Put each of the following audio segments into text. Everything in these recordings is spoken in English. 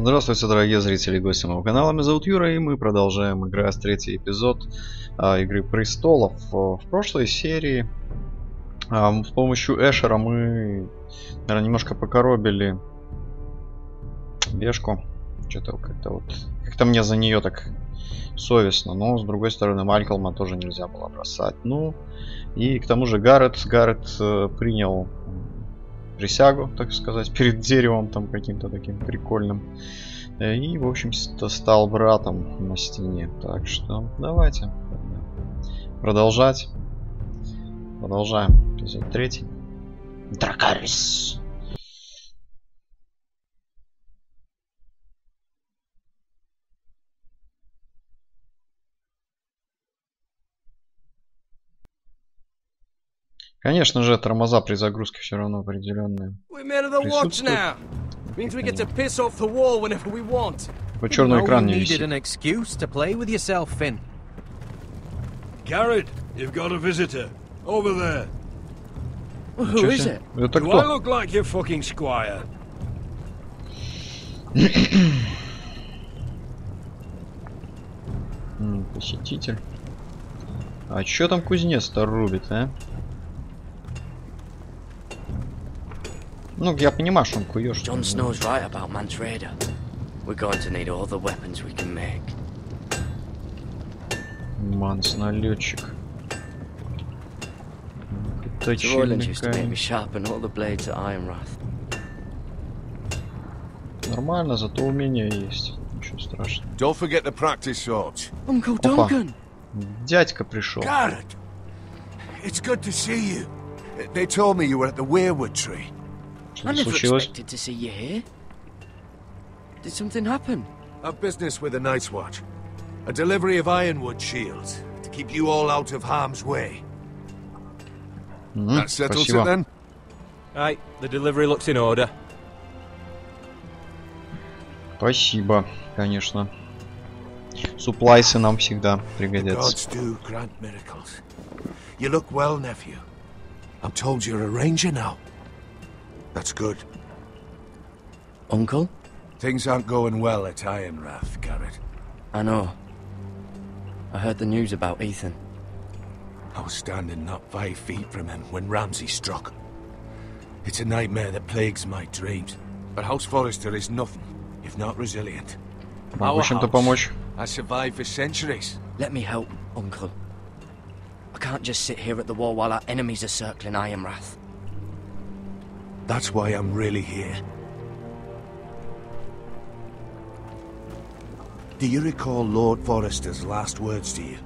Здравствуйте, дорогие зрители и гости моего канала. Меня зовут Юра, и мы продолжаем играть третий эпизод Игры престолов. В прошлой серии с помощью Эшера мы, наверное, немножко покоробили Бешку. Что-то как-то мне за нее так совестно. Но, с другой стороны, Малькольма тоже нельзя было бросать. Ну, и к тому же Гаррет принял присягу, так сказать, перед деревом там каким-то таким прикольным. И, в общем-то, стал братом на стене. Так что давайте продолжать. Продолжаем. Эпизод 3. Дракарис. Конечно же, тормоза при загрузке все равно определенные. По черный экран не висит. Garrett, you've got a visitor. Over there. Who is it? Это Do кто? I look like your fucking squire? Посетитель. А чё там кузнец-то рубит, а? Ну, я понимаю, что он куёшь. Jon Snow's right about Mance Rayder. We're going to need all the weapons we can make. Манс, налетчик. Нормально, зато умения есть. Ничего страшного. Don't forget to practice swords. Uncle Duncan. Дядька пришел. Garrett, it's good to see you. They told me you were at the weirwood tree. I never expected to see you here. Did something happen? A business with the Night's Watch. A delivery of ironwood shields to keep you all out of harm's way. That settles it then? Right, the delivery looks in order. Спасибо, конечно. Суплайсы нам всегда пригодятся. The gods do grant miracles. You look well, nephew. I'm told you're a ranger now. That's good. Uncle? Things aren't going well at Ironrath, Garrett. I know. I heard the news about Ethan. I was standing not 5 feet from him when Ramsay struck. It's a nightmare that plagues my dreams. But House Forrester is nothing, if not resilient. Могу чем-то помочь. I survived for centuries. Let me help, Uncle. I can't just sit here at the wall while our enemies are circling Ironrath. That's why I'm really here. Do you recall Lord Forrester's last words to you?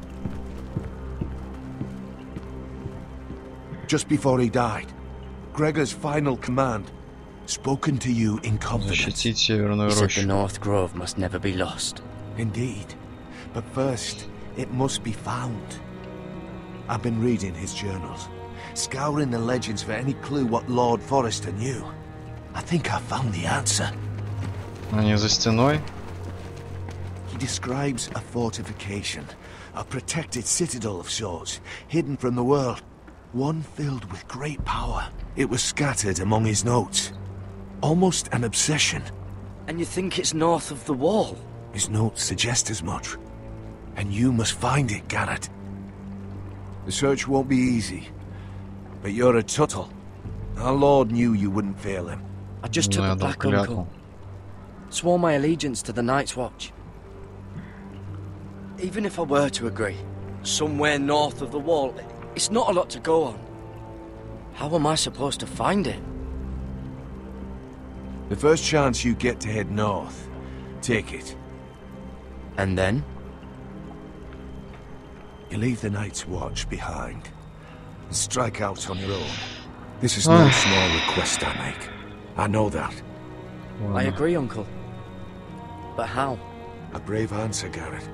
Just before he died, Gregor's final command, spoken to you in confidence. Защитить Северную He said Рощу. the North Grove must never be lost. Indeed. But first, it must be found. I've been reading his journals, scouring the legends for any clue what Lord Forrester knew. I think I found the answer. Они за стеной. He describes a fortification, a protected citadel of sorts, hidden from the world. One filled with great power. It was scattered among his notes. Almost an obsession. And you think it's north of the wall? His notes suggest as much. And you must find it, Garrett. The search won't be easy. But you're a Tuttle. Our Lord knew you wouldn't fail him. I just took a back, Uncle. Swore my allegiance to the Night's Watch. Even if I were to agree, somewhere north of the wall, it's not a lot to go on. How am I supposed to find it? The first chance you get to head north, take it. And then? You leave the Night's Watch behind and strike out on your own. This is no small request I make. I know that. I agree, Uncle. But how? A brave answer, Garrett.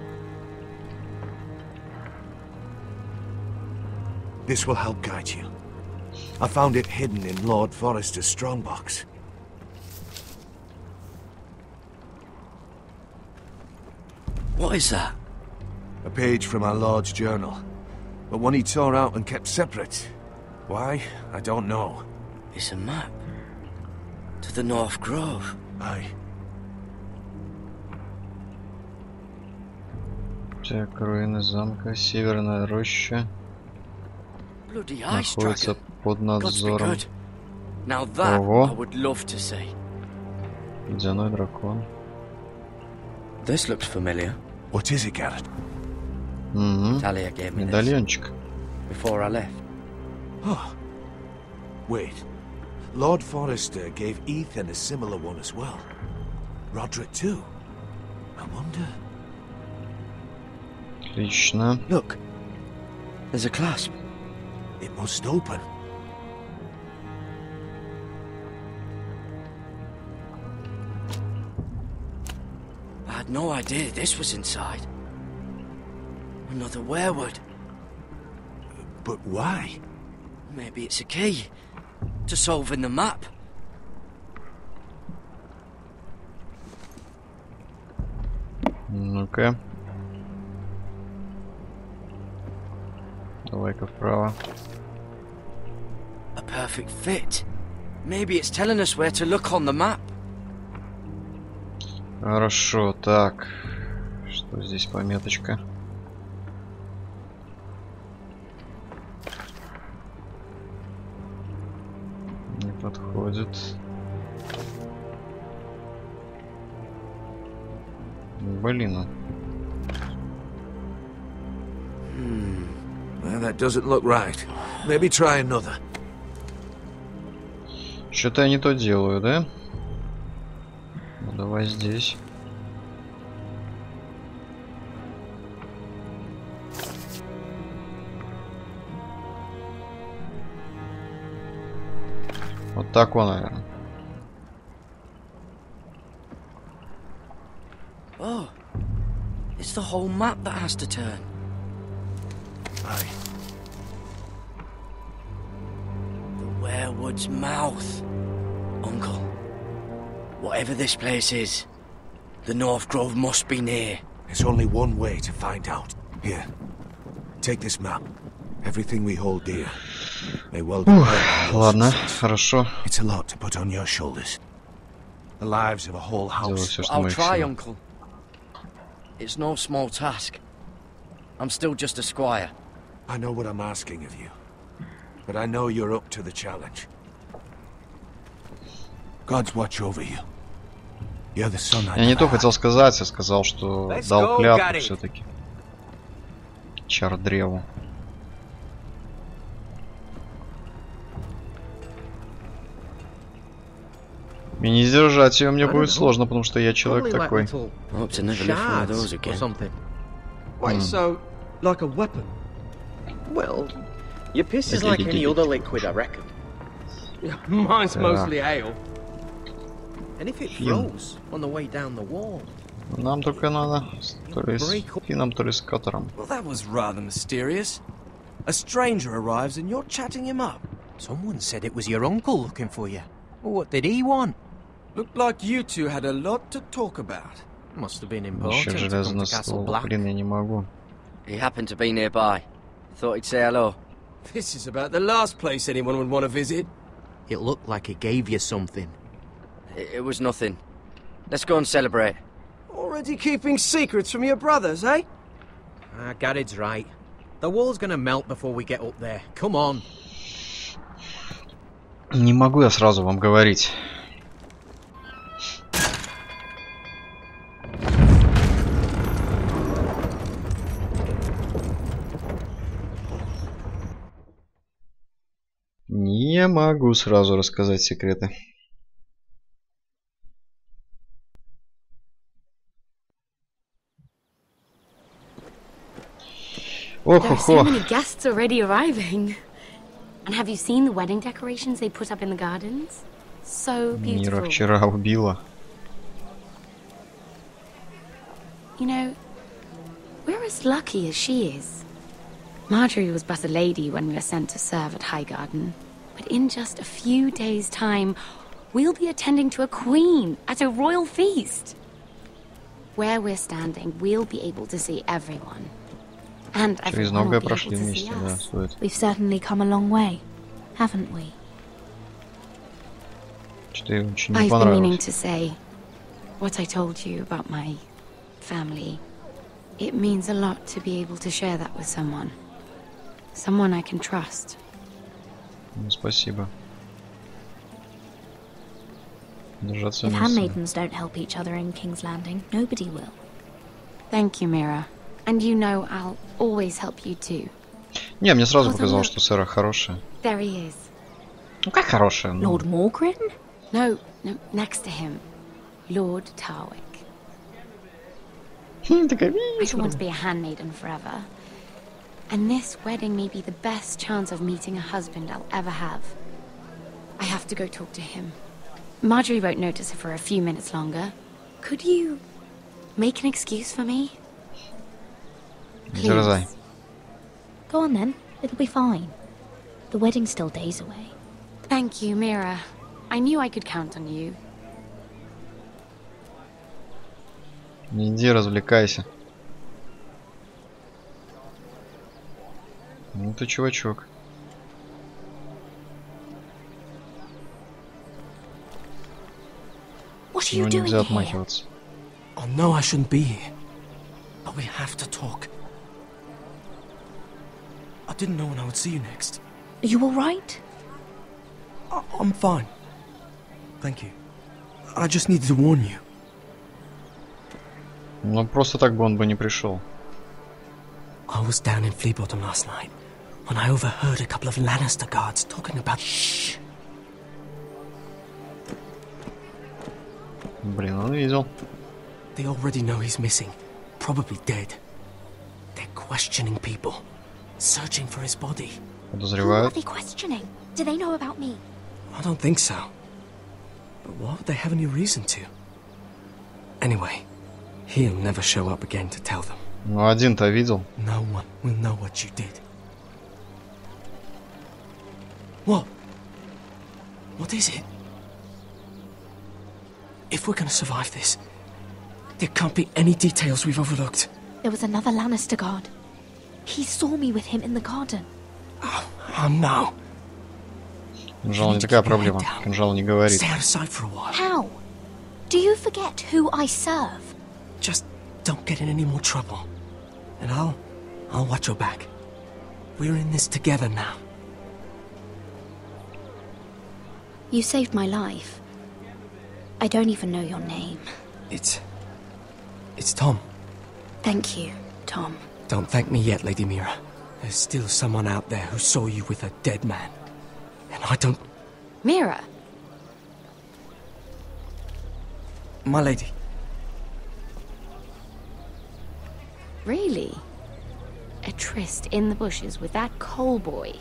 This will help guide you. I found it hidden in Lord Forrester's strongbox. What is that? A page from our Lord's journal, but one he tore out and kept separate. Why? I don't know. It's a map. To the North Grove. Aye. Так, руины замка. Северная роща. Bloody ice Находится dragon. под Got to be надзором. good. Now that Ого. I would love to see. Ледяной дракон. This looks familiar. What is it, Garrett? Угу. Talia gave me this Медальончик. before I left. Oh. Wait. Lord Forrester gave Ethan a similar one as well. Roderick too. I wonder... Отлично. Look. There's a clasp. It must open. I had no idea this was inside. Another werewood. But why? Maybe it's a key to solving the map. Ну-ка. Давай-ка вправо. A perfect fit. Maybe it's telling us where to look on the map. Хорошо, так. Что здесь пометочка? Не подходит. Блин. Well, that doesn't look right. Maybe try another. Что-то я не то делаю, да? Ну, давай здесь. Вот так он, наверное. Oh, it's the whole map that has to turn. Aye. The werewood's mouth. Uncle, whatever this place is, the North Grove must be near. There's only one way to find out. Here. Take this map. Everything we hold dear may well depend on your Ладно, success. хорошо. It's a lot to put on your shoulders. The lives of a whole Делаю house. все, что I'll мы try, все. Uncle. It's no small task. I'm still just a squire. I know what I'm asking of you, but I know you're up to the challenge. God's watch over you. You're the son I Я не never то had. хотел сказать, я сказал, что Let's дал go, клятву Гарри. все-таки. Чар древу. И не сдержать ее мне будет сложно, потому что я человек такой. I hope to never live one of those again. Wait, so, like a weapon? Well, your piss is like any other liquid, I reckon. Mine's mostly ale. And if it froze on the way down the wall? Нам только надо то ли с Фином, то ли с Катором. Well, that was rather mysterious. A stranger arrives and you're chatting him up. Someone said it was your uncle looking for you. What did he want? Looked like you two had a lot to talk about. Must have been Еще important to come железный to Castle ствол. Black. Блин, я не могу. He happened to be nearby. Thought he'd say hello. This is about the last place anyone would want to visit. It looked like he gave you something. It was nothing. Let's go and celebrate. Already keeping secrets from your brothers, eh? Garrett's right. The wall's gonna melt before we get up there. Come on. Не могу я сразу вам говорить. Не могу сразу рассказать секреты. There are so Ох-охо. many guests already arriving. And have you seen the wedding decorations they put up in the gardens? So Мира beautiful. вчера убила. You know, we're as lucky as she is. Marjorie was but a lady when we were sent to serve at Highgarden. But in just a few days' time, we'll be attending to a queen at a royal feast. Where we're standing, we'll be able to see everyone. And Через everyone многое will be able прошли to see вместе, да, us. стоит. We've certainly come a long way, haven't we? Что-то ей очень не I've been meaning понравилось. to say what I told you about my family. It means a lot to be able to share that with someone. Someone I can trust. Ну, спасибо. Держаться If вместе. handmaidens don't help each other in King's Landing, nobody will. Thank you, Mira. And you know I'll always help you too. Не, мне сразу Hold on, показалось, look. что Сэра хорошая. There he is. Ну как хорошая? Ну, Lord Morgrin? No, next to him. Lord Tarwick. такая, I don't want to be a handmaiden forever. And this wedding may be the best chance of meeting a husband I'll ever have. I have to go talk to him. Marjorie won't notice it for a few minutes longer. Could you make an excuse for me? Дерзай. Go on then, it'll be fine. The wedding's still days away. Thank you, Mira. I knew I could count on you. Иди, развлекайся. Ну ты чувачок. What are Ну you doing нельзя here? отмахиваться. I know I shouldn't be here, but we have to talk. I didn't know when I would see you next. Are you alright? I'm fine. Thank you. I just needed to warn you. Ну просто так бы он бы не пришел. I was down in Fleabottom last night when I overheard a couple of Lannister guards talking about... Shh! Блин, он видел. They already know he's missing. Probably dead. They're questioning people. Searching for his body. Who are Подозревают. they questioning? Do they know about me? I don't think so. But why would they have any reason to? Anyway, he'll never show up again to tell them. Ну один-то видел. No one will know what you did. What? What is it? If we're gonna survive this, there can't be any details we've overlooked. There was another Lannister guard. He saw me with him in the garden. Oh no. Кинжал не такая проблема. Кинжал не говорит. Stay out of sight for a while. How? Do you forget who I serve? Just don't get in any more trouble. And I'll watch your back. We're in this together now. You saved my life. I don't even know your name. It's Tom. Thank you, Tom. Don't thank me yet, Lady Mira. There's still someone out there who saw you with a dead man. And I don't... Mira! My lady. Really? A tryst in the bushes with that coal boy?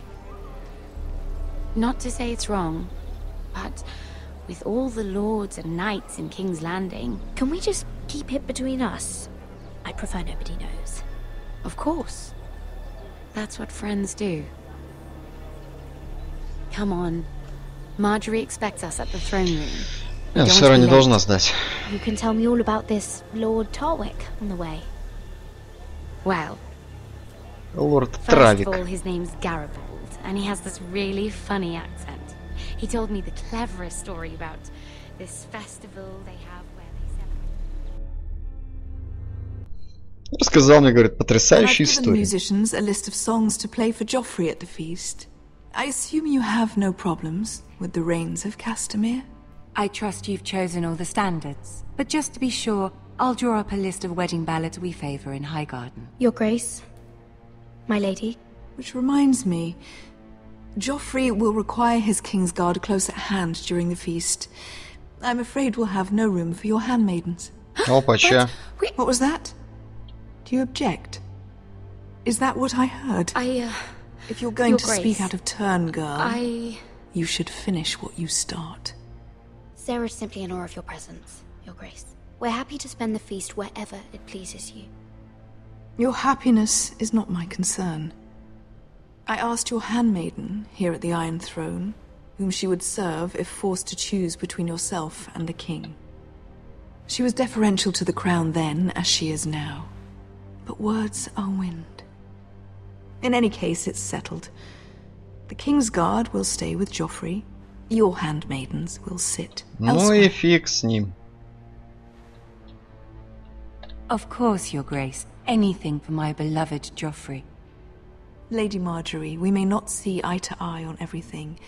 Not to say it's wrong, but with all the lords and knights in King's Landing... Can we just keep it between us? I'd prefer nobody knows. Of course. That's what friends do. Come on. Marjorie expects us at the throne room. Нет, Сэра не должна сдать. You can tell me all about this Lord Tarwick on the way. Well, Лорд first Травик. of all, his name's Garibaldi, and he has this really funny accent. He told me the cleverest story about this festival they have where they celebrate. Рассказал мне, говорит, And I've потрясающую given историю. musicians a list of songs to play for Joffrey at the feast. I assume you have no problems with the Rains of Castamere? I trust you've chosen all the standards. But just to be sure, I'll draw up a list of wedding ballads we favor in Highgarden. Your Grace, my lady. Which reminds me, Joffrey will require his Kingsguard close at hand during the feast. I'm afraid we'll have no room for your handmaidens. Опача. What was that? Do you object? Is that what I heard? If you're going Your to Grace, speak out of turn, girl, I... you should finish what you start. Sarah's simply in awe of your presence, Your Grace. We're happy to spend the feast wherever it pleases you. Your happiness is not my concern. I asked your handmaiden here at the Iron Throne whom she would serve if forced to choose between yourself and the king. She was deferential to the crown then, as she is now. But words are wind. In any case, it's settled. The Kingsguard will stay with Joffrey. Your handmaidens will sit Ну и фиг с ним. Of course, Your Grace. anything for my beloved Joffrey. Lady Marjorie, we may not see eye to eye on everything,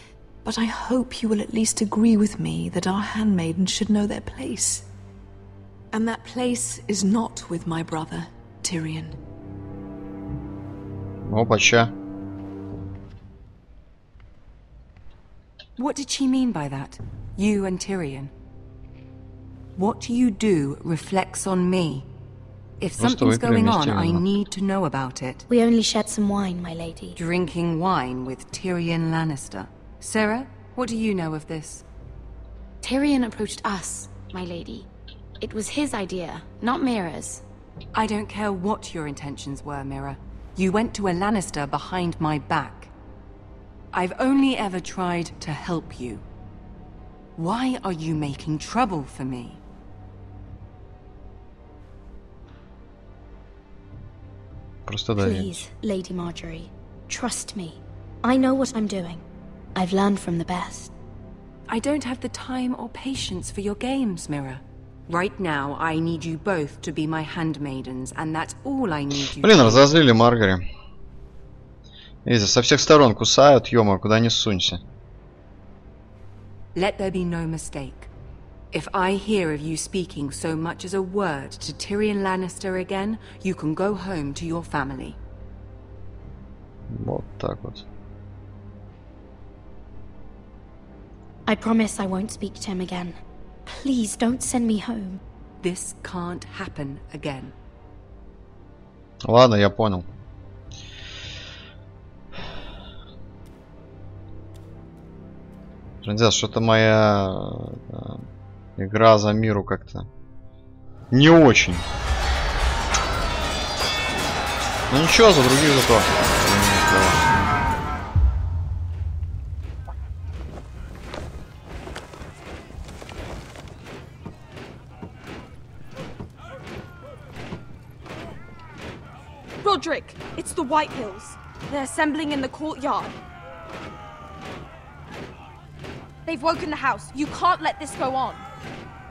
but I hope you will at least agree with me that our handmaidens should know their place. And that place is not with my brother, Tyrion. Опача. What did she mean by that? You and Tyrion? What you do reflects on me. If something's going on, I need to know about it. We only shed some wine, my lady. Drinking wine with Tyrion Lannister. Sarah, what do you know of this? Tyrion approached us, my lady. It was his idea, not Mira's. I don't care what your intentions were, Mira. You went to a Lannister behind my back. I've only ever tried to help you. Why are you making trouble for me? Please, Lady Marjorie, trust me. I know what I'm doing. I've learned from the best. I don't have the time or patience for your games, Mira. Right now, I need you both to be my handmaidens, and that's all I need you. Блин, разозлили Маргари. Видите, со всех сторон кусают, ё-моё, куда ни сунься. Let there be no mistake. If I hear of you speaking so much as a word to Tyrion Lannister again, you can go home to your family. Вот так вот. I promise I won't speak to him again. Please don't send me home. This can't happen again. Ладно, я понял. Что-то моя игра за миру как-то не очень. Ну ничего, за других зато. Roderick, it's the Whitehills. They're assembling in the courtyard. They've woken the house. You can't let this go on.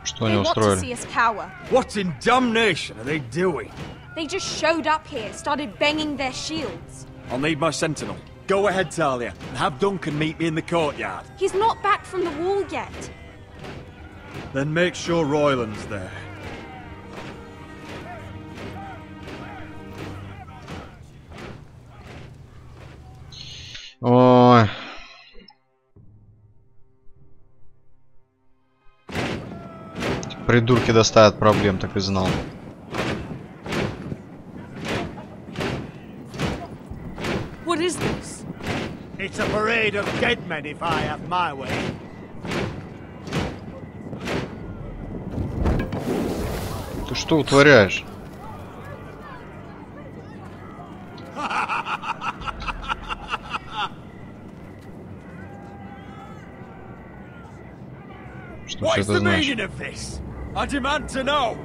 Что they они want to see us cower. What in damnation are they doing? They just showed up here, started banging their shields. I'll need my sentinel. Go ahead, Talia, and have Duncan meet me in the courtyard. He's not back from the wall yet. Then make sure Royland's there. Ой. Придурки доставят проблем, так и знал. What is this? It's a parade of dead men if I have my way. Ты что утворяешь? Что What is это the значит? meaning of this? I demand to know.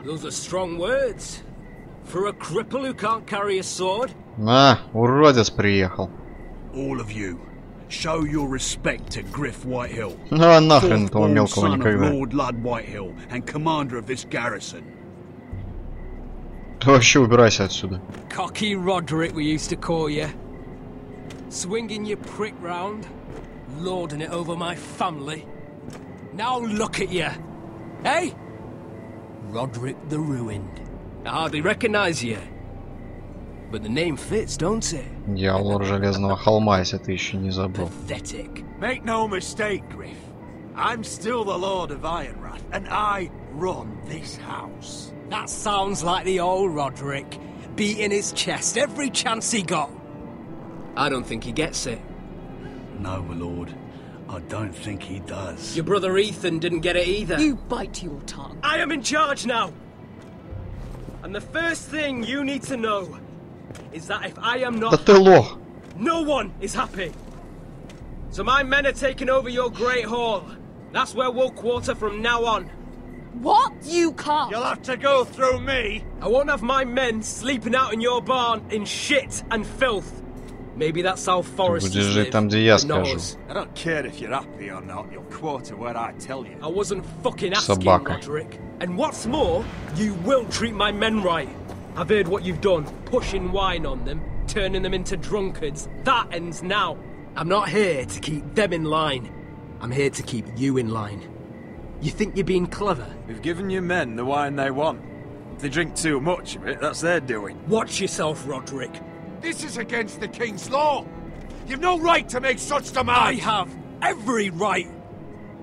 Those are strong words. For a cripple who can't carry a sword. А, уродец приехал. All of you, show your respect to Griff Whitehill. Ну а нахрен этого мелкого никогда. Lord Lud Whitehill and commander of this garrison. Ты вообще убирайся отсюда. Cocky Roderick, we used to call you. Swinging your prick round, lording it over my family. Now look at you, hey? Roderick the Ruined. I hardly recognize you, but the name fits, don't it? Дьявол Железного холма, если ты еще не забыл. Pathetic. Make no mistake, Griff. I'm still the Lord of Ironrath, and I run this house. That sounds like the old Roderick, beating his chest every chance he got. I don't think he gets it. No, my lord. I don't think he does. Your brother Ethan didn't get it either. You bite your tongue. I am in charge now! And the first thing you need to know is that if I am not Да ты лох! no one is happy. So my men are taking over your Great Hall. That's where we'll quarter from now on. What? You can't. You'll have to go through me. I won't have my men sleeping out in your barn in shit and filth. Maybe that's how foresters Будешь жить live, там, где я but not скажу. us. I don't care if you're happy or not. You'll quarter where I tell you. I wasn't fucking asking, Собака. Roderick. And what's more, you will treat my men right. I've heard what you've done, pushing wine on them, turning them into drunkards. That ends now. I'm not here to keep them in line. I'm here to keep you in line. You think you're being clever? We've given your men the wine they want. If they drink too much of it, that's their doing. Watch yourself, Roderick. This is against the king's law. You've no right to make such demands. I have every right.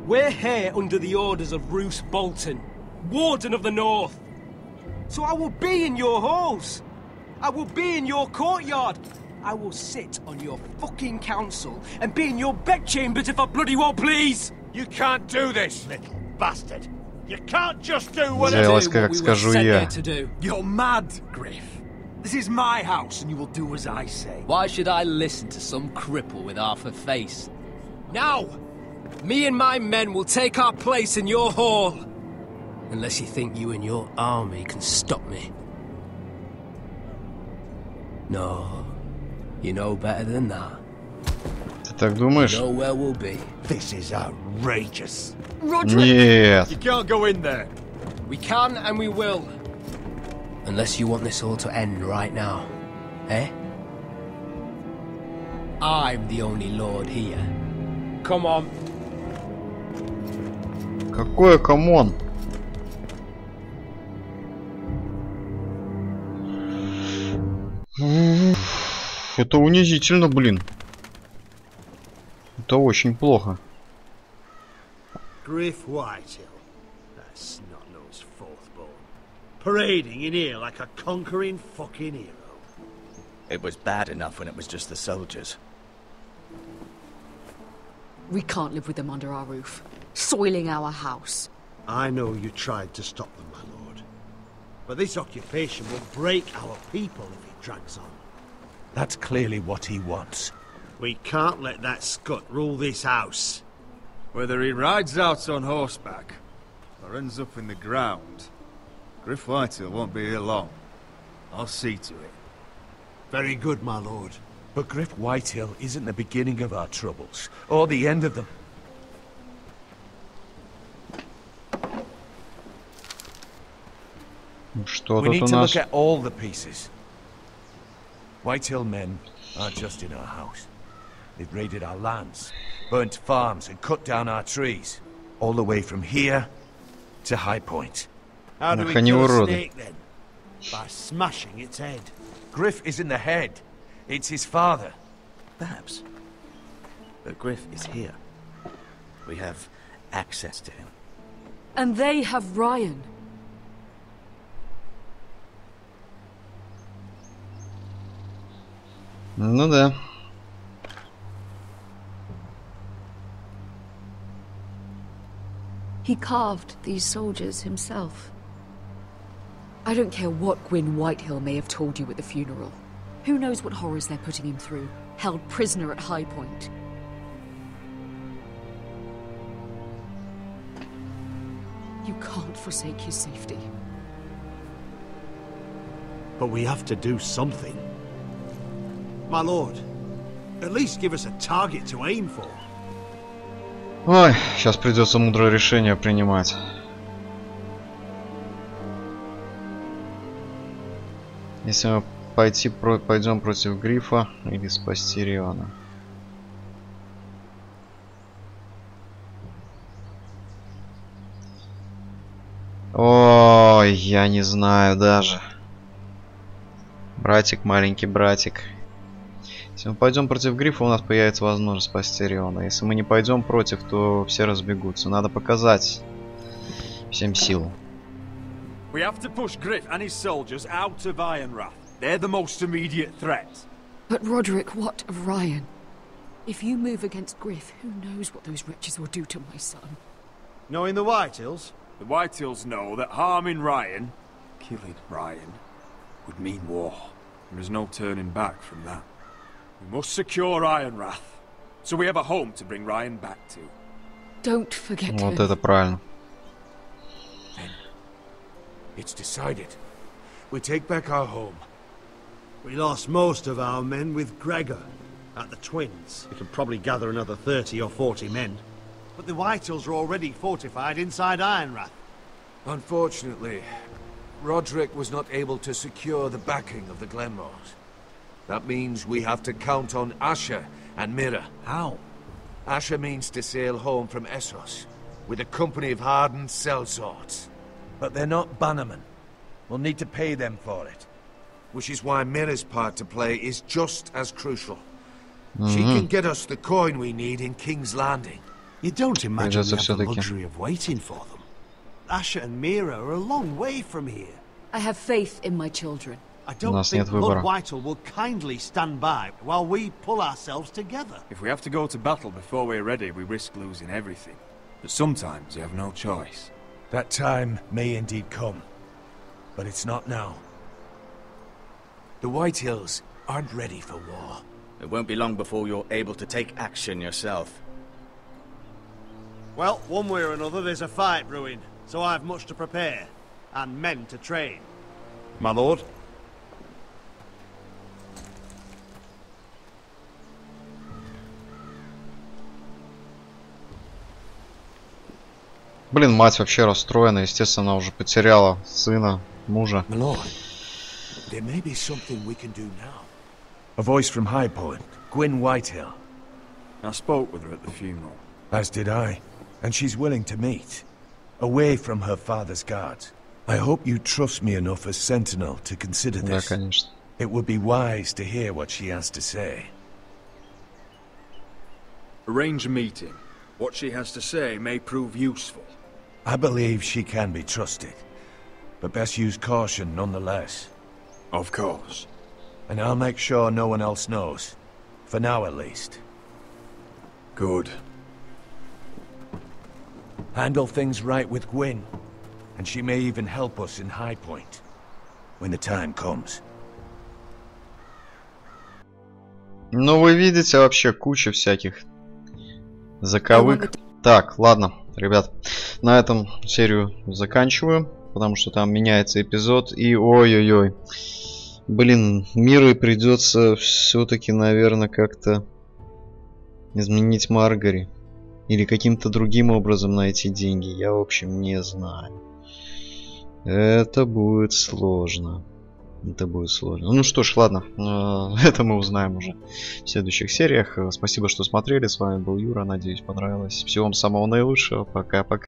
We're here under the orders of Roose Bolton, Warden of the North. So I will be in your halls. I will be in your courtyard. I will sit on your fucking council and be in your bedchambers if I bloody well please. You can't do this, little bastard. You can't just do what Сделать, как скажу я. You're mad, Griff. This is my house and you will do as I say. Why should I listen to some cripple with half a face? Now, me and my men will take our place in your hall. Unless you think you and your army can stop me. No, you know better than that. Ты так думаешь? You know where we'll be. This is outrageous. Нет. You can't go in there. We can and we will. Unless you want this all to end right now. Eh? I'm the only lord here. Come on. Какое камон? Это унизительно, блин. Это очень плохо. Griff Whitehill. That's snot-nosed fourth-born. Parading in here like a conquering fucking hero. It was bad enough when it was just the soldiers. We can't live with them under our roof, soiling our house. I know you tried to stop them, my lord. But this occupation will break our people if it drags on. That's clearly what he wants. We can't let that scut rule this house. Whether he rides out on horseback or ends up in the ground, Griff Whitehill won't be here long. I'll see to it. Very good, my lord. But Griff Whitehill isn't the beginning of our troubles, or the end of them. Что We тут need у to нас? look at all the pieces. Whitehill men aren't just in our house. They've raided our lands, burnt farms and cut down our trees. All the way from here to High Point. How do we Ах, они kill a уроды. snake then? By smashing its head. Griff isn't the head. It's his father. Perhaps. But Griff is here. We have access to him. And they have Ryan. Ну да. He carved these soldiers himself. I don't care what Gwyn Whitehill may have told you at the funeral. Who knows what horrors they're putting him through, held prisoner at High Point. You can't forsake his safety. But we have to do something. My lord, at least give us a target to aim for. Ой, сейчас придется мудрое решение принимать. Если мы пойдем против Грифа или спасти Риона. Ой, я не знаю даже. Братик, маленький братик. Если мы пойдем против Грифа, у нас появится возможность спасти Риона. Если мы не пойдем против, то все разбегутся. Надо показать всем силу. We have to push Griff and his soldiers out of Ironrath. They're the most immediate threat. But Roderick, what of Ryan? If you move against Griff, who knows what those wretches will do to my son? Knowing the Whitehills? The Whitehills know that harming Ryan, killing Ryan, would mean war. There's no turning back from that. We must secure Ironrath, so we have a home to bring Ryan back to. Don't forget Вот him. это правильно. It's decided. We take back our home. We lost most of our men with Gregor. At the twins, we could probably gather another 30 or 40 men. But the Whitehills are already fortified inside Ironrath. Unfortunately, Roderick was not able to secure the backing of the Glenmores. That means we have to count on Asher and Mira. How? Asher means to sail home from Essos, with a company of hardened sellswords. But they're not bannermen. We'll need to pay them for it. Which is why Mira's part to play is just as crucial. She can get us the coin we need in King's Landing. You don't imagine we have the luxury of waiting for them. Asher and Mira are a long way from here. I have faith in my children. I don't think Lord Whitehall will kindly stand by while we pull ourselves together. If we have to go to battle before we're ready, we risk losing everything. But sometimes you have no choice. That time may indeed come, but it's not now. The Whitehills aren't ready for war. It won't be long before you're able to take action yourself. Well, one way or another there's a fight brewing, so I've much to prepare, and men to train. My lord? Блин, мать вообще расстроена, естественно, уже потеряла сына, мужа. My lord, there may be something we can do now. A voice from High Point, Gwyn Whitehill. I spoke with her at the funeral. As did I, and she's willing to meet, away from her father's guards. I hope you trust me enough as Sentinel to consider this. Да, конечно. It would be wise to hear what she has to say. Arrange a meeting. What she has to say may prove useful. I believe she can be trusted, but best use caution nonetheless. Of course. And I'll make sure no one else knows. For now, at least. Good. Handle things right with Gwyn, and she may even help us in High Point, when the time comes. Ну, вы видите, вообще куча всяких заковык. Так, ладно, ребят, на этом серию заканчиваю, потому что там меняется эпизод. И ой-ой-ой. Блин, Мире придется все-таки, наверное, как-то изменить Маргари. Или каким-то другим образом найти деньги. Я, в общем, не знаю. Это будет сложно. Это будет сложно. Ну что ж, ладно. Это мы узнаем уже в следующих сериях. Спасибо, что смотрели. С вами был Юра. Надеюсь, понравилось. Всего вам самого наилучшего. Пока-пока.